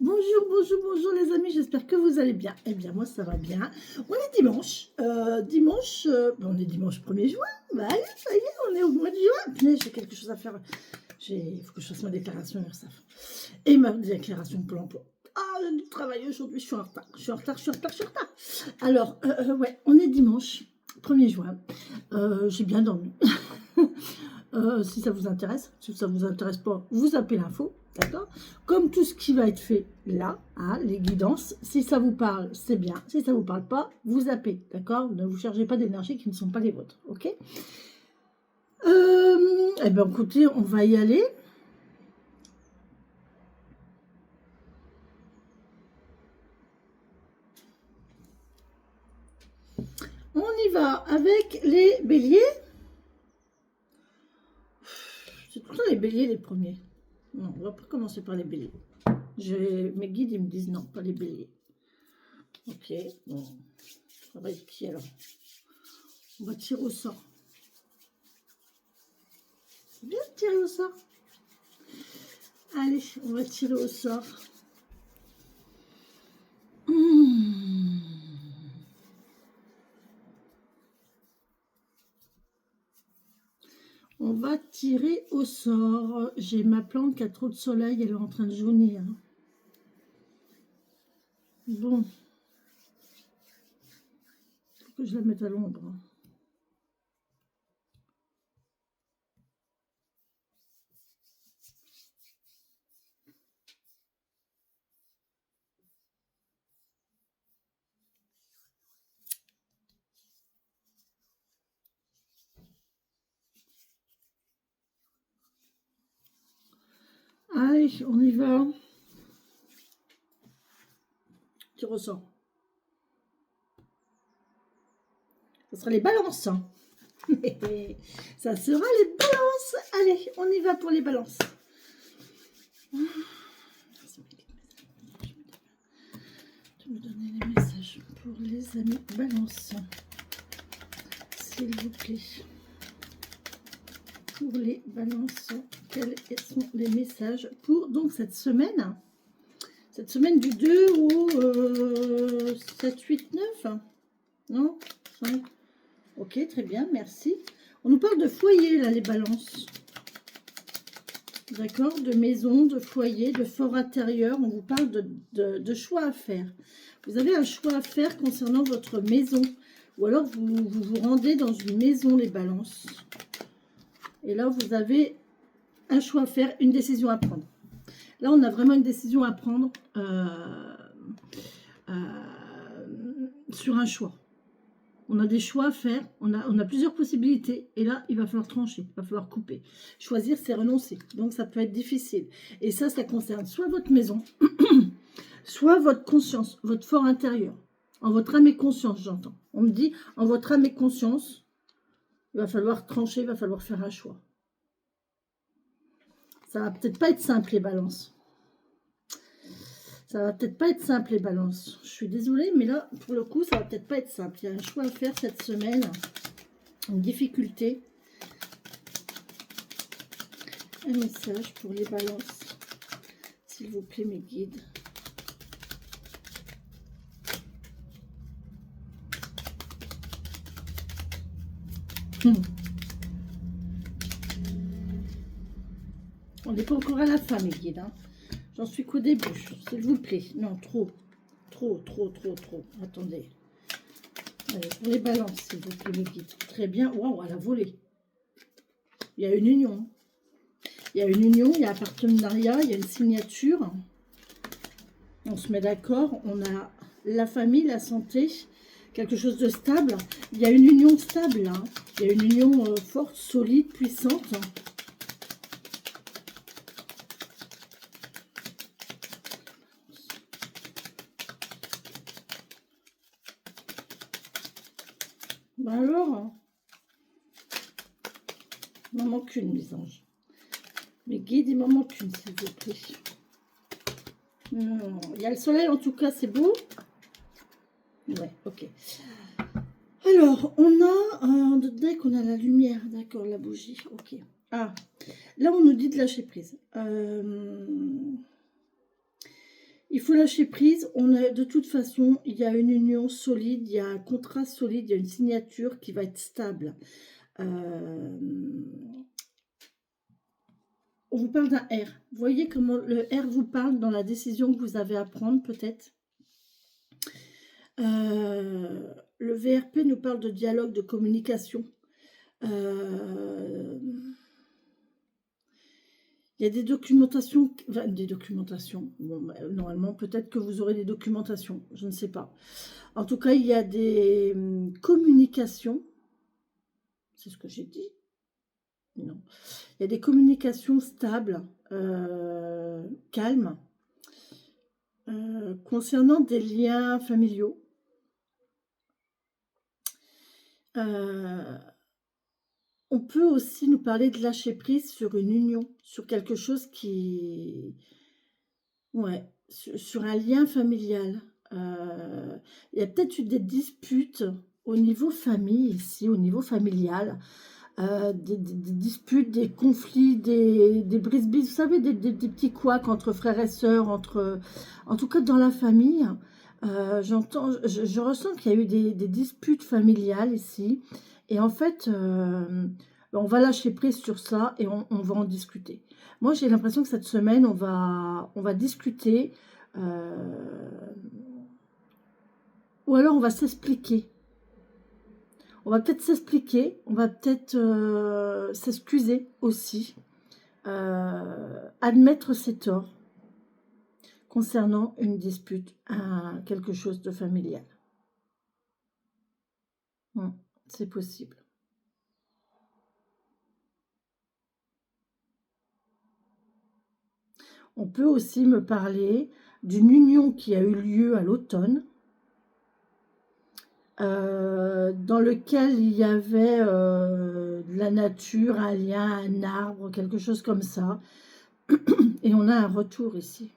Bonjour, bonjour, bonjour les amis, j'espère que vous allez bien. Eh bien, moi ça va bien. On est dimanche. On est dimanche 1er juin. Bah allez, ça y est, on est au mois de juin. Punaise, j'ai quelque chose à faire. Il faut que je fasse ma déclaration URSSAF. Et ma déclaration Pôle emploi. Ah, j'ai dû travailler aujourd'hui, je suis en retard. Je suis en retard. Alors, ouais, on est dimanche 1er juin. J'ai bien dormi. Si ça vous intéresse, si ça vous intéresse pas, vous appelez l'info, d'accord? Comme tout ce qui va être fait là, hein, les guidances, si ça vous parle, c'est bien. Si ça vous parle pas, vous appelez, d'accord? Ne vous chargez pas d'énergie qui ne sont pas les vôtres, ok? Eh bien, écoutez, on va y aller. On y va avec les béliers. C'est tout le temps les béliers les premiers. Non, on va pas commencer par les béliers. Mes guides, ils me disent non, pas les béliers. Ok, bon. Ça va être qui alors? On va tirer au sort. C'est bien de tirer au sort. Allez, on va tirer au sort. On va tirer au sort. J'ai ma plante qui a trop de soleil, elle est en train de jaunir. Bon. Faut que je la mette à l'ombre. Allez, on y va. Tire au sort. Ça sera les balances. Ça sera les balances. Allez, on y va pour les balances. Tu me donner les messages pour les amis balances. S'il vous plaît. Pour les balances, quels sont les messages pour donc cette semaine du 2 au 7, 8, 9 non 5. Ok, très bien, merci. On nous parle de foyer là, les balances, d'accord, de maison, de foyer, de fort intérieur. On vous parle de choix à faire. Vous avez un choix à faire concernant votre maison, ou alors vous rendez dans une maison, les balances. Et là, vous avez un choix à faire, une décision à prendre. Là, on a vraiment une décision à prendre sur un choix. On a des choix à faire, on a plusieurs possibilités. Et là, il va falloir trancher, il va falloir couper. Choisir, c'est renoncer. Donc, ça peut être difficile. Et ça concerne soit votre maison, soit votre conscience, votre fort intérieur. En votre âme et conscience, j'entends. On me dit, en votre âme et conscience, il va falloir trancher, il va falloir faire un choix. Ça va peut-être pas être simple, les balances. Ça va peut-être pas être simple, les balances. Je suis désolée, mais là, pour le coup, ça va peut-être pas être simple. Il y a un choix à faire cette semaine. Une difficulté. Un message pour les balances. S'il vous plaît, mes guides. On n'est pas encore à la fin, mes guides. Hein. J'en suis qu'au début, s'il vous plaît. Non, trop. Attendez. Allez, pour les balances, s'il vous plaît, mes guides. Très bien. Waouh, elle a volé. Il y a une union. Il y a une union, il y a un partenariat, il y a une signature. On se met d'accord. On a la famille, la santé, quelque chose de stable. Il y a une union stable, là. Il y a une union forte, solide, puissante. Ben alors, il m'en manque une, mes anges. Mes guides, il m'en manque une, s'il vous plaît. Il y a le soleil, en tout cas, c'est beau. Ouais, ok. Alors, on a dès qu'on a la lumière, d'accord, la bougie, ok. Ah, là, on nous dit de lâcher prise. Il faut lâcher prise. On a, de toute façon, il y a une union solide, il y a un contrat solide, il y a une signature qui va être stable. On vous parle d'un R. Vous voyez comment le R vous parle dans la décision que vous avez à prendre, peut-être. Le VRP nous parle de dialogue, de communication. Il y a des documentations, enfin, bon, normalement, peut-être que vous aurez des documentations, je ne sais pas. En tout cas, il y a des communications, c'est ce que j'ai dit. Non. Il y a des communications stables, calmes, concernant des liens familiaux. On peut aussi nous parler de lâcher prise sur une union, sur quelque chose qui... Ouais, sur un lien familial. Il y a peut-être eu des disputes au niveau famille, ici, au niveau familial. Des disputes, des conflits, des brise-bises, vous savez, des petits couacs entre frères et sœurs, en tout cas dans la famille. Je ressens qu'il y a eu des disputes familiales ici. Et en fait, on va lâcher prise sur ça et on va en discuter. Moi, j'ai l'impression que cette semaine, on va discuter. Ou alors, on va s'expliquer. On va peut-être s'expliquer. On va peut-être s'excuser aussi. Admettre ses torts concernant une dispute, quelque chose de familial. C'est possible. On peut aussi me parler d'une union qui a eu lieu à l'automne, dans lequel il y avait de la nature, un lien, un arbre, quelque chose comme ça. Et on a un retour ici.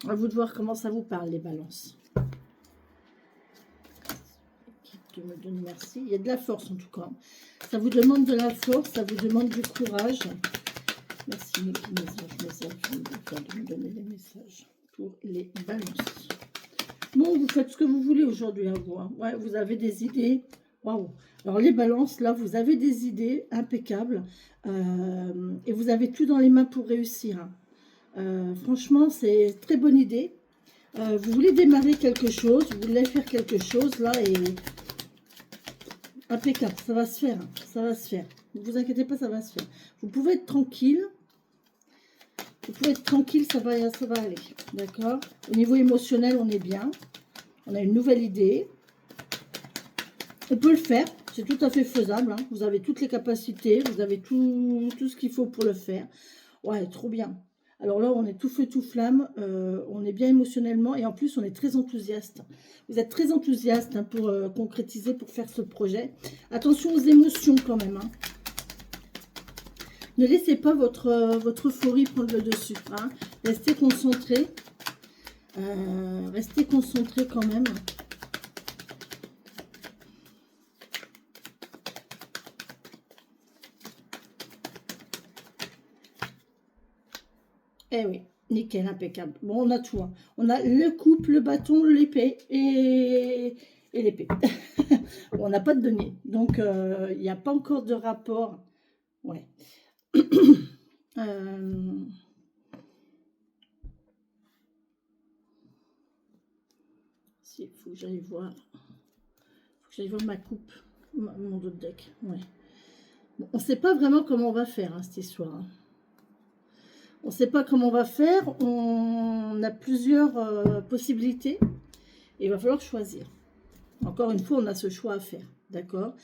À vous de voir comment ça vous parle, les balances. Qui me donne merci. Il y a de la force en tout cas. Ça vous demande de la force, ça vous demande du courage. Merci, message, de me donner des messages pour les balances. Bon, vous faites ce que vous voulez aujourd'hui, à vous. Hein. Ouais, vous avez des idées. Waouh. Alors, les balances, là, vous avez des idées impeccables. Et vous avez tout dans les mains pour réussir. Hein. Franchement, c'est très bonne idée. Vous voulez démarrer quelque chose, vous voulez faire quelque chose, là, et... Impeccable, ça va se faire. Hein. Ça va se faire. Ne vous inquiétez pas, ça va se faire. Vous pouvez être tranquille. Vous pouvez être tranquille, ça va aller. D'accord? Au niveau émotionnel, on est bien. On a une nouvelle idée. On peut le faire. C'est tout à fait faisable. Hein. Vous avez toutes les capacités. Vous avez tout ce qu'il faut pour le faire. Ouais, trop bien. Alors là, on est tout feu, tout flamme. On est bien émotionnellement. Et en plus, on est très enthousiaste. Vous êtes très enthousiaste hein, pour concrétiser, pour faire ce projet. Attention aux émotions quand même. Hein. Ne laissez pas votre euphorie prendre le dessus. Hein. Restez concentré. Restez concentré quand même. Eh oui, nickel, impeccable. Bon, on a tout. Hein. On a le couple, le bâton, l'épée et l'épée. Bon, on n'a pas de denier. Donc, il n'y a pas encore de rapport. Ouais. Si, il faut que j'aille voir. Faut que j'aille voir ma coupe, mon dos de deck. Ouais. Bon, on ne sait pas vraiment comment on va faire hein, cette histoire. Hein. On ne sait pas comment on va faire. On a plusieurs possibilités. Et il va falloir choisir. Encore une fois, on a ce choix à faire. D'accord?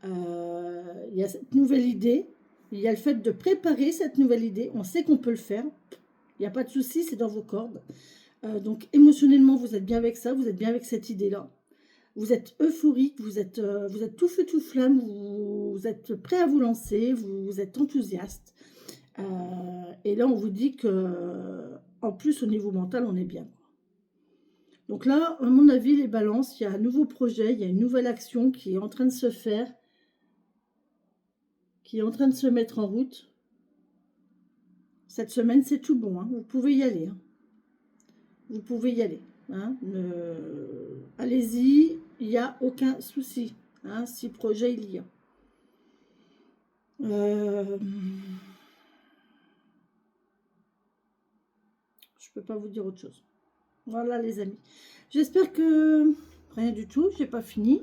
Il y a cette nouvelle idée. Il y a le fait de préparer cette nouvelle idée. On sait qu'on peut le faire. Il n'y a pas de souci, c'est dans vos cordes. Donc, émotionnellement, vous êtes bien avec ça. Vous êtes bien avec cette idée-là. Vous êtes euphorique. Vous êtes tout feu, tout flamme. Vous êtes prêt à vous lancer. Vous êtes enthousiaste. Et là, on vous dit que, en plus, au niveau mental, on est bien. Donc là, à mon avis, les balances, il y a un nouveau projet, il y a une nouvelle action qui est en train de se faire, qui est en train de se mettre en route. Cette semaine, c'est tout bon. Hein. Vous pouvez y aller. Hein. Vous pouvez y aller. Hein. Allez-y, il n'y a aucun souci. Hein, si projet il y a. Je peux pas vous dire autre chose. Voilà les amis. J'espère que rien du tout, j'ai pas fini.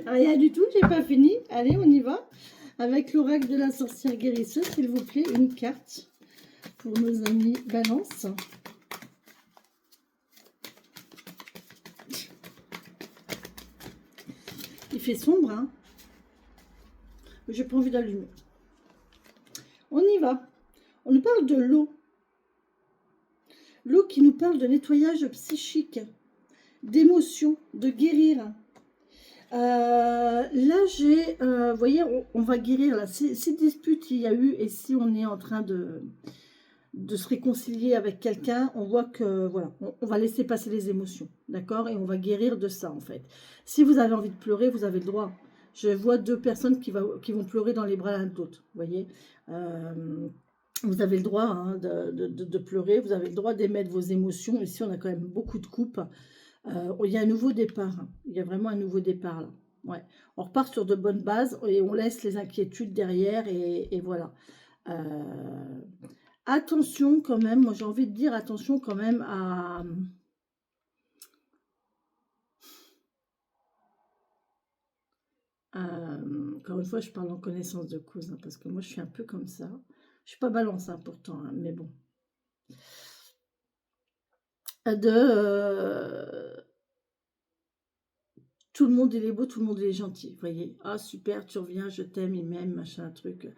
Rien du tout, j'ai pas fini. Allez, on y va. Avec l'oracle de la sorcière guérisseuse, s'il vous plaît, une carte pour nos amis Balance. Il fait sombre, hein. J'ai pas envie d'allumer. On y va. On nous parle de l'eau. L'eau qui nous parle de nettoyage psychique, d'émotion, de guérir. Là, j'ai, vous voyez, on va guérir là. Si dispute il y a eu et si on est en train de se réconcilier avec quelqu'un, on voit que, voilà, on va laisser passer les émotions, d'accord? Et on va guérir de ça, en fait. Si vous avez envie de pleurer, vous avez le droit. Je vois deux personnes qui vont pleurer dans les bras l'un de l'autre, vous voyez. Vous avez le droit hein, de pleurer, vous avez le droit d'émettre vos émotions. Ici, on a quand même beaucoup de coupes. Il y a un nouveau départ. Hein. Il y a vraiment un nouveau départ là. Ouais. On repart sur de bonnes bases et on laisse les inquiétudes derrière et voilà. Attention quand même, moi j'ai envie de dire attention quand même à... encore une fois, je parle en connaissance de cause, hein, parce que moi je suis un peu comme ça. Je suis pas balance hein, pourtant, hein, mais bon. Tout le monde il est beau, tout le monde il est gentil, vous voyez. Ah super, tu reviens, je t'aime, il m'aime, machin, truc.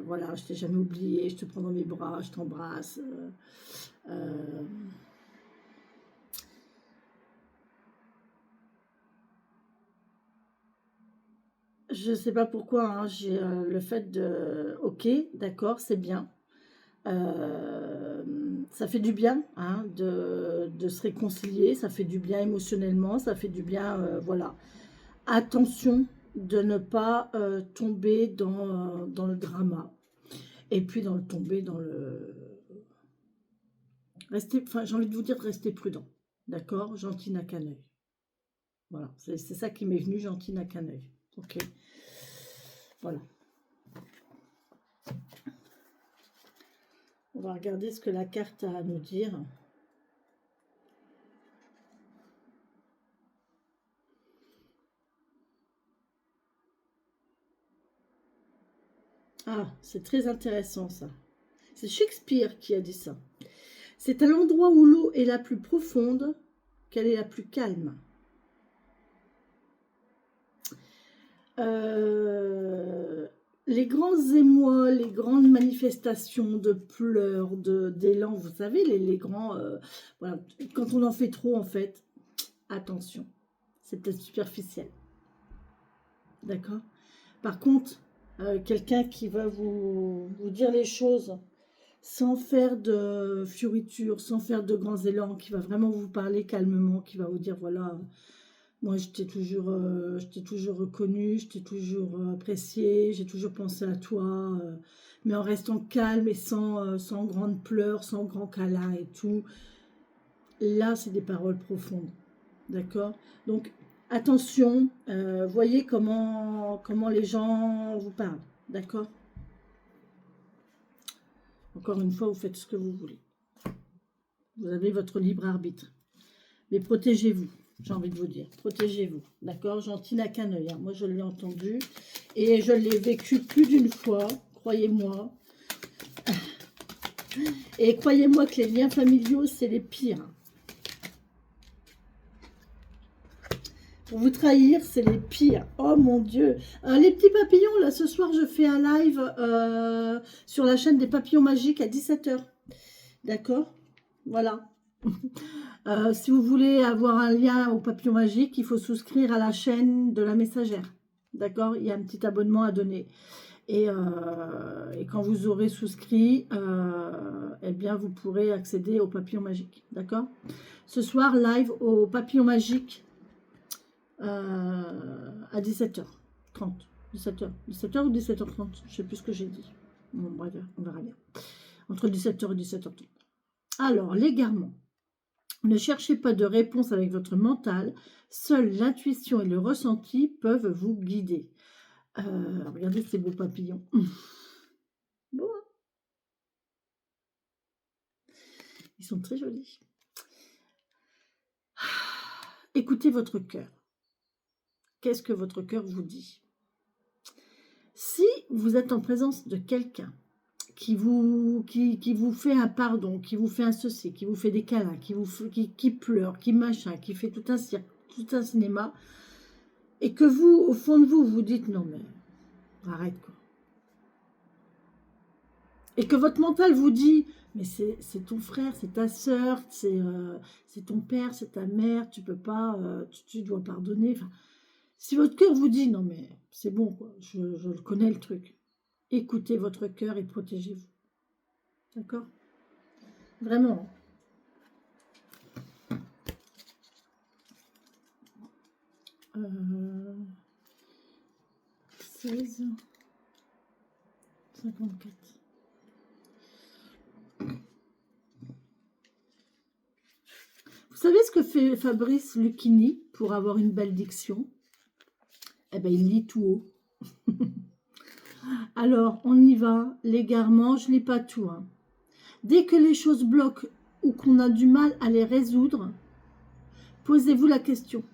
Voilà, je t'ai jamais oublié, je te prends dans mes bras, je t'embrasse. Je sais pas pourquoi, hein, j'ai le fait de... Ok, d'accord, c'est bien. Ça fait du bien hein, de se réconcilier, ça fait du bien émotionnellement, ça fait du bien, voilà. Attention de ne pas tomber dans le drama. Et puis tomber dans le... Enfin, j'ai envie de vous dire de rester prudent. D'accord? Gentil n'a qu'un œil. Voilà, c'est ça qui m'est venu, gentil n'a qu'un œil. Ok. Voilà. On va regarder ce que la carte a à nous dire. Ah, c'est très intéressant ça. C'est Shakespeare qui a dit ça. C'est à l'endroit où l'eau est la plus profonde qu'elle est la plus calme. Les grands émois, les grandes manifestations de pleurs, d'élan, vous savez, les grands... voilà. Quand on en fait trop, en fait, attention, c'est peut-être superficiel. D'accord? Par contre, quelqu'un qui va vous dire les choses sans faire de fioritures, sans faire de grands élans, qui va vraiment vous parler calmement, qui va vous dire, voilà, moi je t'ai toujours reconnu, je t'ai toujours apprécié, j'ai toujours pensé à toi, mais en restant calme et sans grandes pleurs, sans grands câlins et tout. Là, c'est des paroles profondes, d'accord? Donc, attention, voyez comment les gens vous parlent, d'accord? Encore une fois, vous faites ce que vous voulez. Vous avez votre libre arbitre. Mais protégez-vous, j'ai envie de vous dire. Protégez-vous, d'accord? Gentil n'a qu'un œil. Hein. Moi, je l'ai entendu. Et je l'ai vécu plus d'une fois, croyez-moi. Et croyez-moi que les liens familiaux, c'est les pires. Pour vous trahir, c'est les pires. Oh mon Dieu. Les petits papillons, là, ce soir, je fais un live sur la chaîne des papillons magiques à 17 h. D'accord? Voilà. Si vous voulez avoir un lien au papillon magique, il faut souscrire à la chaîne de la messagère. D'accord? Il y a un petit abonnement à donner. Et quand vous aurez souscrit, eh bien, vous pourrez accéder au papillon magique. D'accord? Ce soir, live au papillon magique à 17 h 30. 17 h ou 17 h 30, je ne sais plus ce que j'ai dit. Bon, bref, on verra bien. Entre 17h et 17h30. Alors, l'égarement. Ne cherchez pas de réponse avec votre mental. Seule l'intuition et le ressenti peuvent vous guider. Regardez ces beaux papillons. Bon, hein. Ils sont très jolis. Écoutez votre cœur. Qu'est-ce que votre cœur vous dit? Si vous êtes en présence de quelqu'un qui vous fait un pardon, qui vous fait un ceci, qui vous fait des câlins, qui pleure, qui machin, qui fait tout un cirque, tout un cinéma, et que vous, au fond de vous, vous dites non mais arrête quoi. Et que votre mental vous dit mais c'est ton frère, c'est ta soeur, c'est ton père, c'est ta mère, tu peux pas, tu dois pardonner. Enfin, si votre cœur vous dit non mais c'est bon quoi, je le connais le truc, écoutez votre cœur et protégez-vous. D'accord? Vraiment. 16, 54. Vous savez ce que fait Fabrice Lucchini pour avoir une belle diction? Eh bien, il lit tout haut. Alors, on y va. L'égarement, je ne lis pas tout. Hein. Dès que les choses bloquent ou qu'on a du mal à les résoudre, posez-vous la question.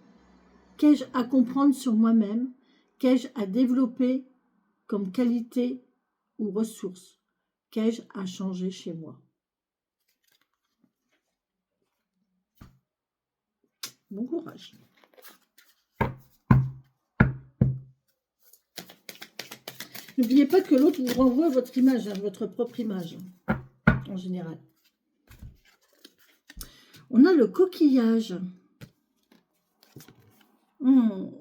Qu'ai-je à comprendre sur moi-même? Qu'ai-je à développer comme qualité ou ressource? Qu'ai-je à changer chez moi? Bon courage. N'oubliez pas que l'autre vous renvoie votre image, hein, votre propre image, en général. On a le coquillage.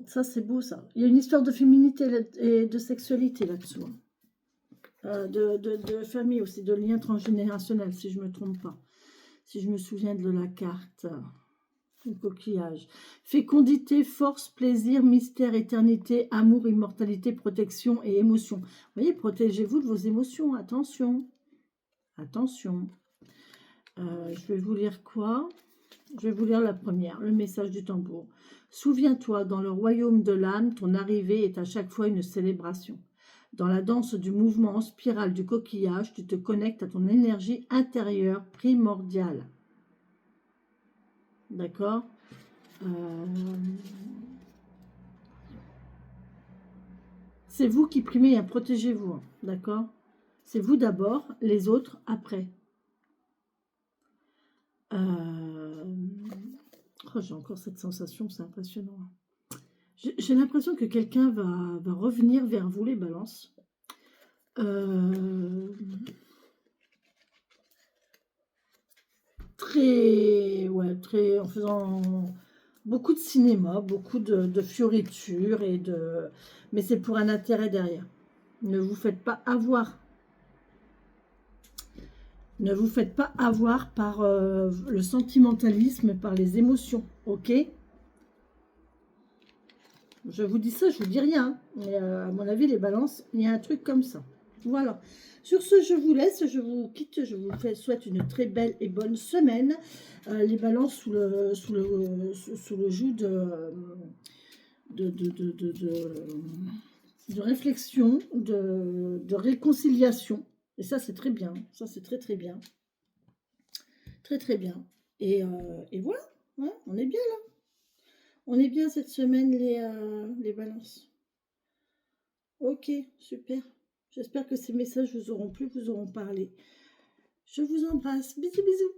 Ça, c'est beau, ça. Il y a une histoire de féminité et de sexualité là-dessous. De famille aussi, de lien transgénérationnel, si je ne me trompe pas. Si je me souviens de la carte. Le coquillage. Fécondité, force, plaisir, mystère, éternité, amour, immortalité, protection et émotion. Vous voyez, protégez-vous de vos émotions. Attention. Attention. Je vais vous lire quoi? Je vais vous lire la première, le message du tambour. Souviens-toi, dans le royaume de l'âme, ton arrivée est à chaque fois une célébration. Dans la danse du mouvement en spirale du coquillage, tu te connectes à ton énergie intérieure primordiale. D'accord? C'est vous qui primez, hein, protégez-vous. Hein, d'accord? C'est vous d'abord, les autres après. Oh, j'ai encore cette sensation, c'est impressionnant. J'ai l'impression que quelqu'un va revenir vers vous, les balances. Très, en faisant beaucoup de cinéma, beaucoup de fioritures, mais c'est pour un intérêt derrière. Ne vous faites pas avoir. Ne vous faites pas avoir par le sentimentalisme, par les émotions, ok? Je vous dis ça, je vous dis rien. Mais à mon avis, les balances, il y a un truc comme ça. Voilà. Sur ce, je vous laisse, je vous quitte, je vous souhaite une très belle et bonne semaine. Les balances sous le joug de réflexion, de réconciliation. Et ça, c'est très bien. Ça, c'est très, très bien. Très, très bien. Et voilà, hein, on est bien là. On est bien cette semaine, les balances. Ok, super. J'espère que ces messages vous auront plu, vous auront parlé. Je vous embrasse. Bisous, bisous.